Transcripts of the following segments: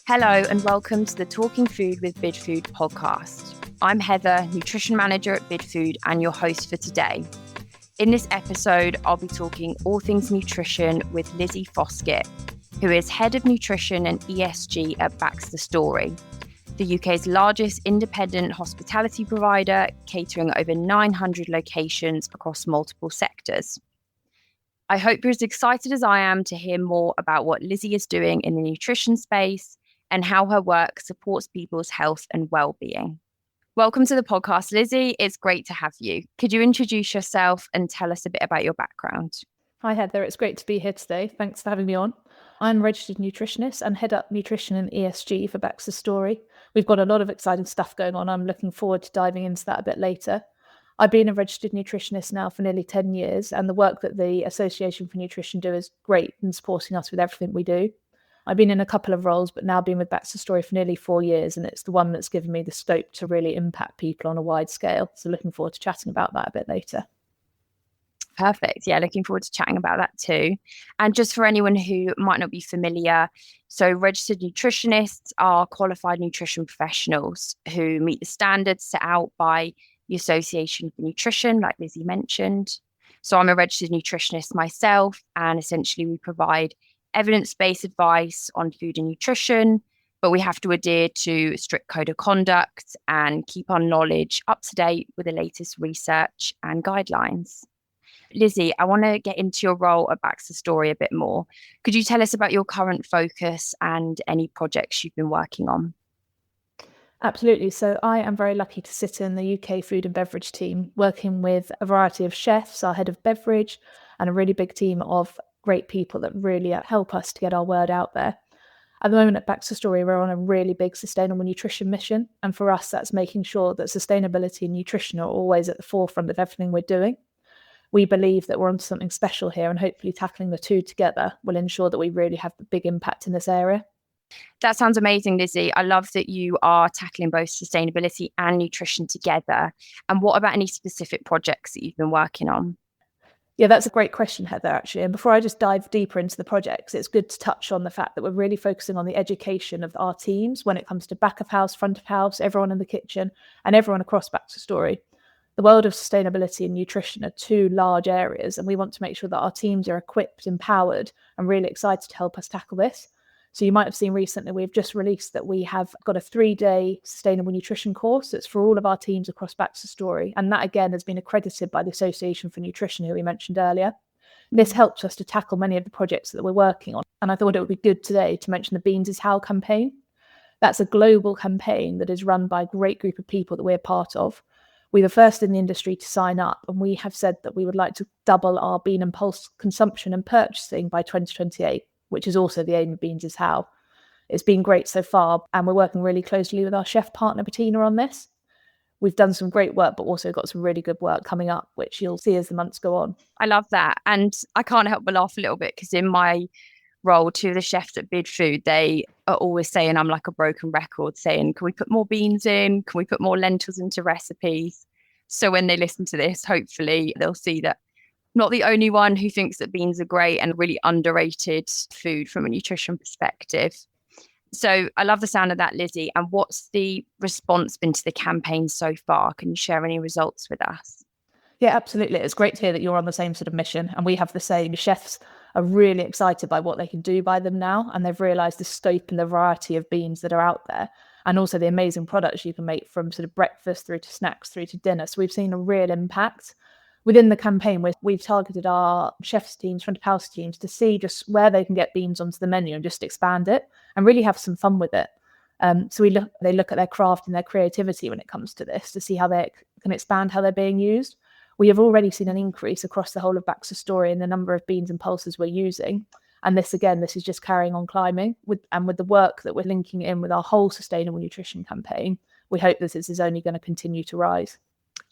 Hello and welcome to the Talking Food with Bidfood podcast. I'm Heather, Nutrition Manager at Bidfood and your host for today. In this episode, I'll be talking all things nutrition with Lizzie Foskett, who is Head of Nutrition and ESG at BaxterStorey, the UK's largest independent hospitality provider, catering over 900 locations across multiple sectors. I hope you're as excited as I am to hear more about what Lizzie is doing in the nutrition space and how her work supports people's health and well-being. Welcome to the podcast, Lizzie. It's great to have you. Could you introduce yourself and tell us a bit about your background? Hi, Heather. It's great to be here today. Thanks for having me on. I'm a registered nutritionist and head up Nutrition and ESG for BaxterStorey. We've got a lot of exciting stuff going on. I'm looking forward to diving into that a bit later. I've been a registered nutritionist now for nearly 10 years, and the work that the Association for Nutrition do is great in supporting us with everything we do. I've been in a couple of roles, but now been with BaxterStorey for nearly 4 years, and it's the one that's given me the scope to really impact people on a wide scale. So looking forward to chatting about that a bit later. Perfect. Yeah, looking forward to chatting about that too. And just for anyone who might not be familiar, so registered nutritionists are qualified nutrition professionals who meet the standards set out by the Association for Nutrition, like Lizzie mentioned. So I'm a registered nutritionist myself, and essentially we provide evidence-based advice on food and nutrition, but we have to adhere to a strict code of conduct and keep our knowledge up to date with the latest research and guidelines. Lizzie, I want to get into your role at BaxterStorey a bit more. Could you tell us about your current focus and any projects you've been working on? Absolutely. So I am very lucky to sit in the UK food and beverage team, working with a variety of chefs, our head of beverage, and a really big team of great people that really help us to get our word out there. At the moment at BaxterStorey, we're on a really big sustainable nutrition mission. And for us, that's making sure that sustainability and nutrition are always at the forefront of everything we're doing. We believe that we're onto something special here, and hopefully tackling the two together will ensure that we really have a big impact in this area. That sounds amazing, Lizzie. I love that you are tackling both sustainability and nutrition together. And what about any specific projects that you've been working on? Yeah, that's a great question, Heather, actually. And before I just dive deeper into the projects, it's good to touch on the fact that we're really focusing on the education of our teams when it comes to back of house, front of house, everyone in the kitchen, and everyone across BaxterStorey. The world of sustainability and nutrition are two large areas, and we want to make sure that our teams are equipped, empowered, and really excited to help us tackle this. So you might have seen recently, we've just released that we have got a 3-day sustainable nutrition course. It's for all of our teams across BaxterStorey. And that, again, has been accredited by the Association for Nutrition, who we mentioned earlier. This helps us to tackle many of the projects that we're working on. And I thought it would be good today to mention the Beans is How campaign. That's a global campaign that is run by a great group of people that we're part of. We're the first in the industry to sign up, and we have said that we would like to double our bean and pulse consumption and purchasing by 2028. Which is also the aim of Beans is How. It's been great so far, and we're working really closely with our chef partner, Bettina, on this. We've done some great work, but also got some really good work coming up, which you'll see as the months go on. I love that. And I can't help but laugh a little bit because in my role, two of the chefs at Bidfood, they are always saying I'm like a broken record, saying, can we put more beans in? Can we put more lentils into recipes? So when they listen to this, hopefully they'll see that not the only one who thinks that beans are great and really underrated food from a nutrition perspective. So I love the sound of that, Lizzie. And what's the response been to the campaign so far? Can you share any results with us? Yeah, absolutely. It's great to hear that you're on the same sort of mission, and we have the same. Chefs are really excited by what they can do by them now, and they've realised the scope and the variety of beans that are out there, and also the amazing products you can make from sort of breakfast through to snacks through to dinner. So we've seen a real impact. Within the campaign, we've targeted our chefs teams, front of house teams, to see just where they can get beans onto the menu and just expand it and really have some fun with it. So they look at their craft and their creativity when it comes to this to see how they can expand how they're being used. We have already seen an increase across the whole of BaxterStorey in the number of beans and pulses we're using. And this is just carrying on climbing with the work that we're linking in with our whole sustainable nutrition campaign. We hope that this is only going to continue to rise.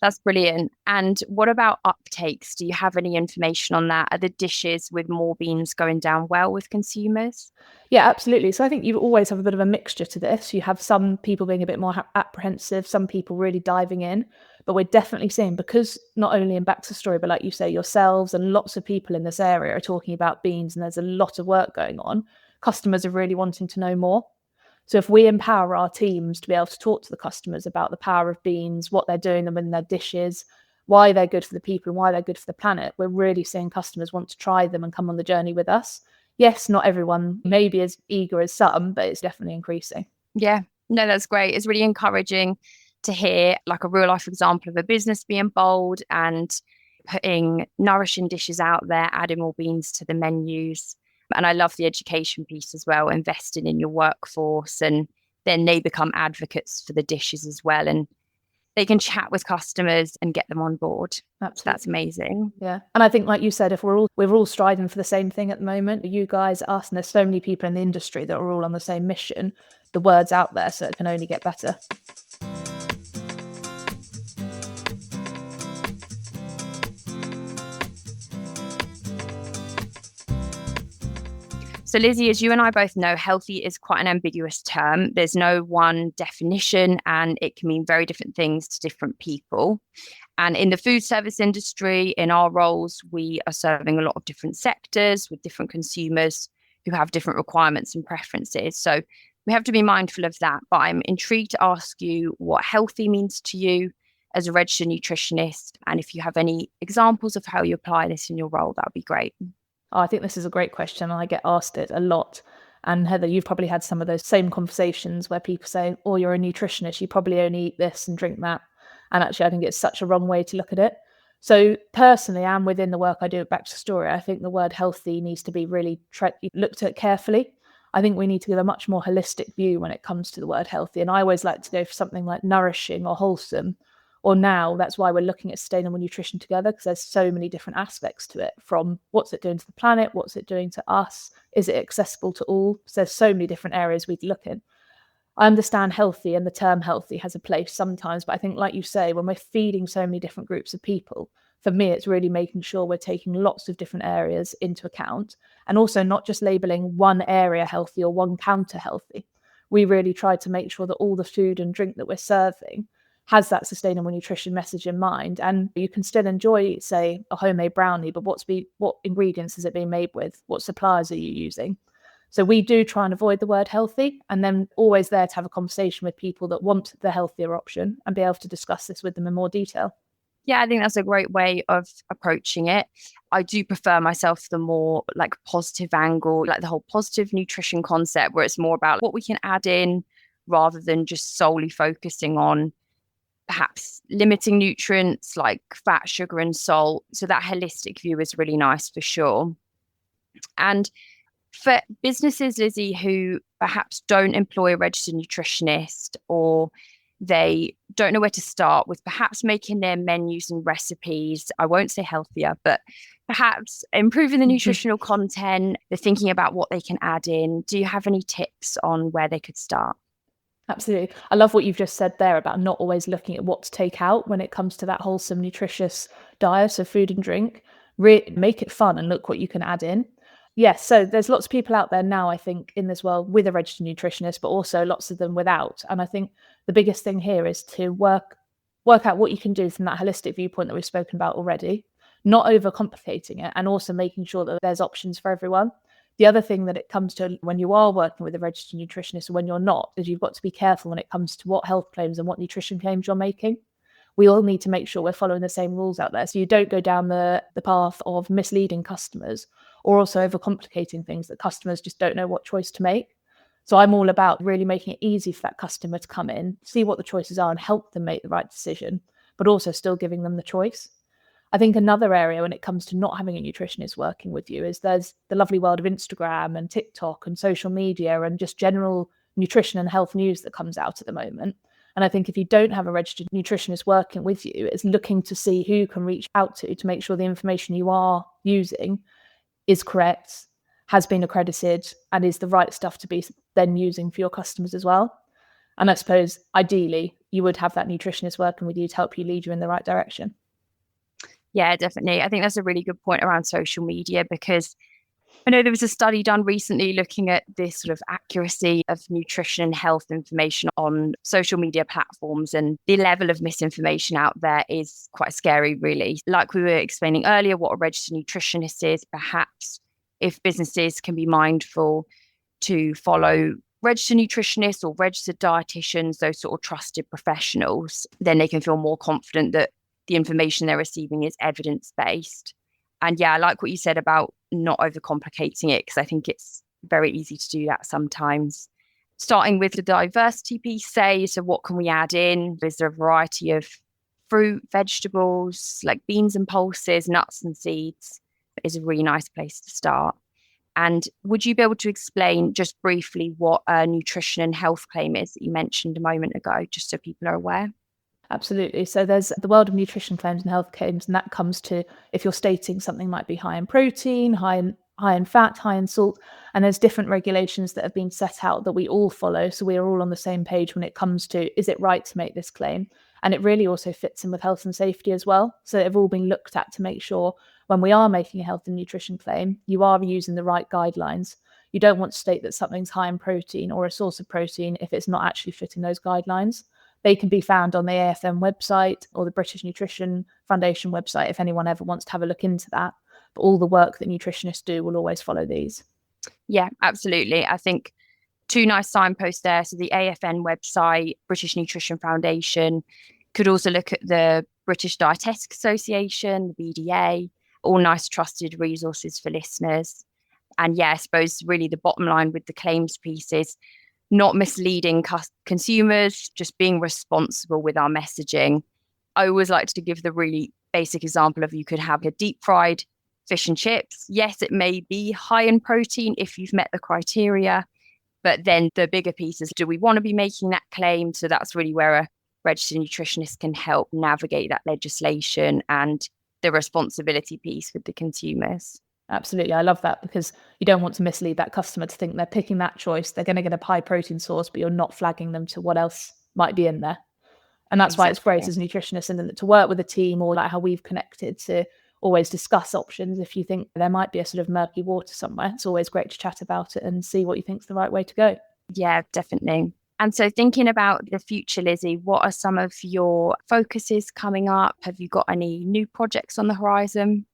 That's brilliant. And what about uptakes? Do you have any information on that? Are the dishes with more beans going down well with consumers? Yeah, absolutely. So I think you always have a bit of a mixture to this. You have some people being a bit more apprehensive, some people really diving in. But we're definitely seeing, because not only in BaxterStorey, but like you say, yourselves and lots of people in this area are talking about beans, and there's a lot of work going on. Customers are really wanting to know more. So if we empower our teams to be able to talk to the customers about the power of beans, what they're doing them in their dishes, why they're good for the people and why they're good for the planet, we're really seeing customers want to try them and come on the journey with us. Yes, not everyone may be as eager as some, but it's definitely increasing. Yeah, no, that's great. It's really encouraging to hear like a real life example of a business being bold and putting nourishing dishes out there, adding more beans to the menus. And I love the education piece as well, investing in your workforce, and then they become advocates for the dishes as well. And they can chat with customers and get them on board. Absolutely. That's amazing. Yeah. And I think, like you said, if we're all striving for the same thing at the moment, you guys, us, and there's so many people in the industry that are all on the same mission, the word's out there, so it can only get better. So Lizzie, as you and I both know, healthy is quite an ambiguous term. There's no one definition and it can mean very different things to different people. And in the food service industry, in our roles, we are serving a lot of different sectors with different consumers who have different requirements and preferences. So we have to be mindful of that. But I'm intrigued to ask you what healthy means to you as a registered nutritionist. And if you have any examples of how you apply this in your role, that would be great. Oh, I think this is a great question. I get asked it a lot. And Heather, you've probably had some of those same conversations where people say, oh, you're a nutritionist, you probably only eat this and drink that. And actually, I think it's such a wrong way to look at it. So personally, and within the work I do at BaxterStorey, I think the word healthy needs to be really looked at carefully. I think we need to give a much more holistic view when it comes to the word healthy. And I always like to go for something like nourishing or wholesome. Or now, that's why we're looking at sustainable nutrition together, because there's so many different aspects to it, from what's it doing to the planet, what's it doing to us, is it accessible to all? So there's so many different areas we'd look in. I understand healthy and the term healthy has a place sometimes, but I think, like you say, when we're feeding so many different groups of people, for me, it's really making sure we're taking lots of different areas into account, and also not just labeling one area healthy or one counter healthy. We really try to make sure that all the food and drink that we're serving has that sustainable nutrition message in mind. And you can still enjoy, say, a homemade brownie, but what ingredients is it being made with? What suppliers are you using? So we do try and avoid the word healthy, and then always there to have a conversation with people that want the healthier option and be able to discuss this with them in more detail. Yeah, I think that's a great way of approaching it. I do prefer myself the more like positive angle, like the whole positive nutrition concept, where it's more about what we can add in rather than just solely focusing on perhaps limiting nutrients like fat, sugar, and salt. So that holistic view is really nice for sure. And for businesses, Lizzie, who perhaps don't employ a registered nutritionist, or they don't know where to start with perhaps making their menus and recipes, I won't say healthier, but perhaps improving the nutritional content, they're thinking about what they can add in. Do you have any tips on where they could start? Absolutely. I love what you've just said there about not always looking at what to take out when it comes to that wholesome, nutritious diet of food and drink. Make it fun and look what you can add in. Yes, so there's lots of people out there now, I think, in this world with a registered nutritionist, but also lots of them without. And I think the biggest thing here is to work out what you can do from that holistic viewpoint that we've spoken about already, not overcomplicating it, and also making sure that there's options for everyone. The other thing that it comes to when you are working with a registered nutritionist and when you're not, is you've got to be careful when it comes to what health claims and what nutrition claims you're making. We all need to make sure we're following the same rules out there, so you don't go down the path of misleading customers or also overcomplicating things that customers just don't know what choice to make. So I'm all about really making it easy for that customer to come in, see what the choices are and help them make the right decision, but also still giving them the choice. I think another area when it comes to not having a nutritionist working with you is there's the lovely world of Instagram and TikTok and social media and just general nutrition and health news that comes out at the moment. And I think if you don't have a registered nutritionist working with you, it's looking to see who you can reach out to make sure the information you are using is correct, has been accredited, and is the right stuff to be then using for your customers as well. And I suppose ideally you would have that nutritionist working with you to help you lead you in the right direction. Yeah, definitely. I think that's a really good point around social media, because I know there was a study done recently looking at this sort of accuracy of nutrition and health information on social media platforms, and the level of misinformation out there is quite scary, really. Like we were explaining earlier, what a registered nutritionist is, perhaps if businesses can be mindful to follow registered nutritionists or registered dietitians, those sort of trusted professionals, then they can feel more confident that the information they're receiving is evidence-based. And yeah, I like what you said about not overcomplicating it, because I think it's very easy to do that sometimes. Starting with the diversity piece, so what can we add in? Is there a variety of fruit, vegetables, like beans and pulses, nuts and seeds? Is a really nice place to start. And would you be able to explain just briefly what a nutrition and health claim is that you mentioned a moment ago, just so people are aware? Absolutely. So there's the world of nutrition claims and health claims, and that comes to if you're stating something might be high in protein, high in fat, high in salt, and there's different regulations that have been set out that we all follow. So we are all on the same page when it comes to, is it right to make this claim? And it really also fits in with health and safety as well. So they've all been looked at to make sure when we are making a health and nutrition claim, you are using the right guidelines. You don't want to state that something's high in protein or a source of protein if it's not actually fitting those guidelines. They can be found on the AFM website or the British Nutrition Foundation website if anyone ever wants to have a look into that. But all the work that nutritionists do will always follow these. Yeah, absolutely. I think two nice signposts there. So the AFN website, British Nutrition Foundation, could also look at the British Dietetic Association, the BDA, all nice trusted resources for listeners. And yeah, I suppose really the bottom line with the claims piece is not misleading consumers, just being responsible with our messaging. I always like to give the really basic example of you could have a deep fried fish and chips. Yes, it may be high in protein if you've met the criteria, but then the bigger piece is, do we want to be making that claim? So that's really where a registered nutritionist can help navigate that legislation and the responsibility piece with the consumers. Absolutely. I love that, because you don't want to mislead that customer to think they're picking that choice. They're going to get a high protein source, but you're not flagging them to what else might be in there. And that's why it's great as a nutritionist and to work with a team, or like how we've connected, to always discuss options. If you think there might be a sort of murky water somewhere, it's always great to chat about it and see what you think is the right way to go. Yeah, definitely. And so thinking about the future, Lizzie, what are some of your focuses coming up? Have you got any new projects on the horizon?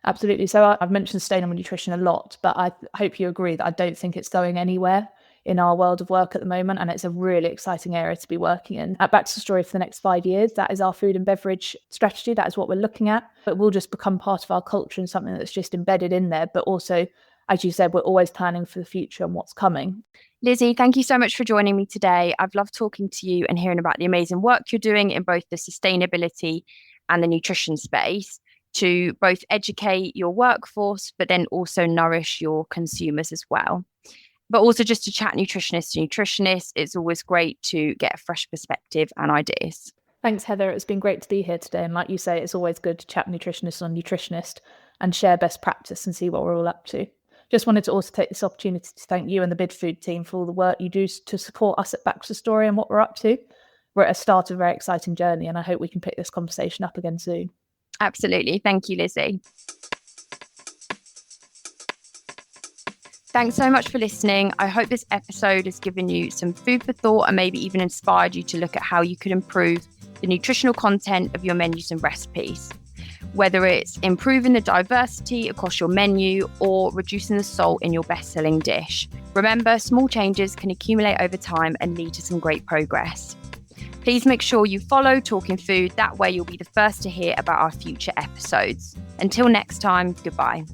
Absolutely. So I've mentioned sustainable nutrition a lot, but I hope you agree that I don't think it's going anywhere in our world of work at the moment. And it's a really exciting area to be working in. At BaxterStorey for the next 5 years, that is our food and beverage strategy. That is what we're looking at. It will just become part of our culture and something that's just embedded in there. But also, as you said, we're always planning for the future and what's coming. Lizzie, thank you so much for joining me today. I've loved talking to you and hearing about the amazing work you're doing in both the sustainability and the nutrition space, to both educate your workforce, but then also nourish your consumers as well. But also just to chat nutritionist to nutritionist, it's always great to get a fresh perspective and ideas. Thanks, Heather. It's been great to be here today. And like you say, it's always good to chat nutritionist on nutritionist and share best practice and see what we're all up to. Just wanted to also take this opportunity to thank you and the Bidfood team for all the work you do to support us at BaxterStorey and what we're up to. We're at a start of a very exciting journey, and I hope we can pick this conversation up again soon. Absolutely. Thank you, Lizzie. Thanks so much for listening. I hope this episode has given you some food for thought and maybe even inspired you to look at how you could improve the nutritional content of your menus and recipes. Whether it's improving the diversity across your menu or reducing the salt in your best-selling dish. Remember, small changes can accumulate over time and lead to some great progress. Please make sure you follow Talking Food. That way you'll be the first to hear about our future episodes. Until next time, goodbye.